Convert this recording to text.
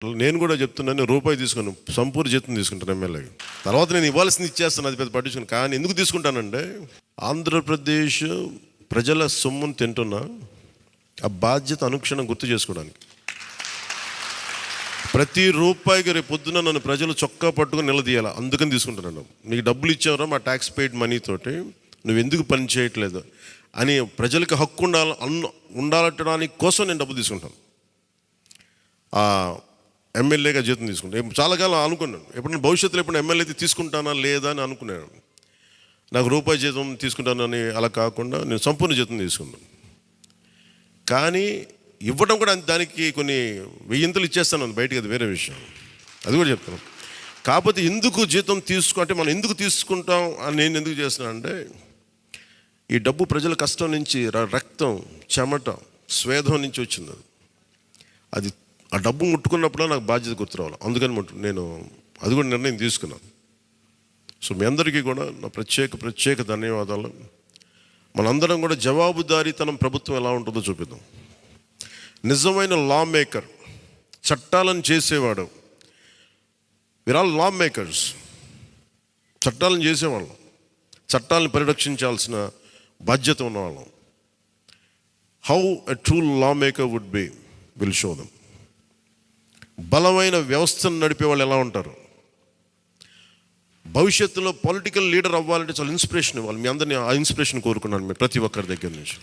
నేను కూడా చెప్తున్నాను, రూపాయి తీసుకున్నాను, సంపూర్ణ జీతం తీసుకుంటాను ఎమ్మెల్యేకి. తర్వాత నేను ఇవ్వాల్సింది ఇచ్చేస్తాను, అది పెద్ద పట్టించుకుని. కానీ ఎందుకు తీసుకుంటానంటే, ఆంధ్రప్రదేశ్ ప్రజల సొమ్మును తింటున్నా ఆ బాధ్యత అనుక్షణం గుర్తు చేసుకోవడానికి. ప్రతి రూపాయికి రేపు పొద్దున నన్ను ప్రజలు చొక్కా పట్టుకుని నిలదీయాలి, అందుకని తీసుకుంటున్నాను. నీకు డబ్బులు ఇచ్చావరా మా ట్యాక్స్ పెయిడ్ మనీతోటి, నువ్వు ఎందుకు పని చేయట్లేదు అని ప్రజలకు హక్కు ఉండాలటడానికి కోసం నేను డబ్బులు తీసుకుంటాను. ఎమ్మెల్యేగా జీతం తీసుకుంటాను. చాలా కాలం అనుకున్నాను, ఎప్పుడు భవిష్యత్తులో ఎప్పుడు ఎమ్మెల్యే అయితే తీసుకుంటానా లేదా అని అనుకున్నాను. నాకు రూపాయి జీతం తీసుకుంటానని అలా కాకుండా నేను సంపూర్ణ జీతం తీసుకున్నాను. కానీ ఇవ్వడం కూడా దానికి కొన్ని వెయ్యింతలు ఇచ్చేస్తాను బయటికి, అది వేరే విషయం, అది కూడా చెప్తాను. కాకపోతే ఎందుకు జీతం అంటే మనం ఎందుకు తీసుకుంటాం అని నేను ఎందుకు చేస్తున్నాను అంటే, ఈ డబ్బు ప్రజల కష్టం నుంచి, రక్తం, చెమట, స్వేదం నుంచి వచ్చింది. అది ఆ డబ్బు ముట్టుకున్నప్పుడు నాకు బాధ్యత గుర్తు రావాలి, అందుకని నేను అది కూడా నిర్ణయం తీసుకున్నాను. సో మీ అందరికీ కూడా నా ప్రత్యేక ధన్యవాదాలు. మనందరం కూడా జవాబుదారీతనం ప్రభుత్వం ఎలా ఉంటుందో చూపిద్దాం. నిజమైన లా మేకర్, చట్టాలను చేసేవాడు, వీఆర్ ఆల్ లా మేకర్స్. చట్టాలను చేసేవాళ్ళం, చట్టాలను పరిరక్షించాల్సిన బాధ్యత ఉన్నవాళ్ళం. How a true lawmaker would be will show them. బలమైన వ్యవస్థను నడిపే వాళ్ళు ఎలా ఉంటారు, భవిష్యత్తులో పొలిటికల్ లీడర్ అవ్వాలంటే చాలా ఇన్స్పిరేషన్ ఇవ్వాలి. మీ అందరినీ ఆ ఇన్స్పిరేషన్ కోరుకున్నాను, ప్రతి ఒక్కరి దగ్గర నుంచి.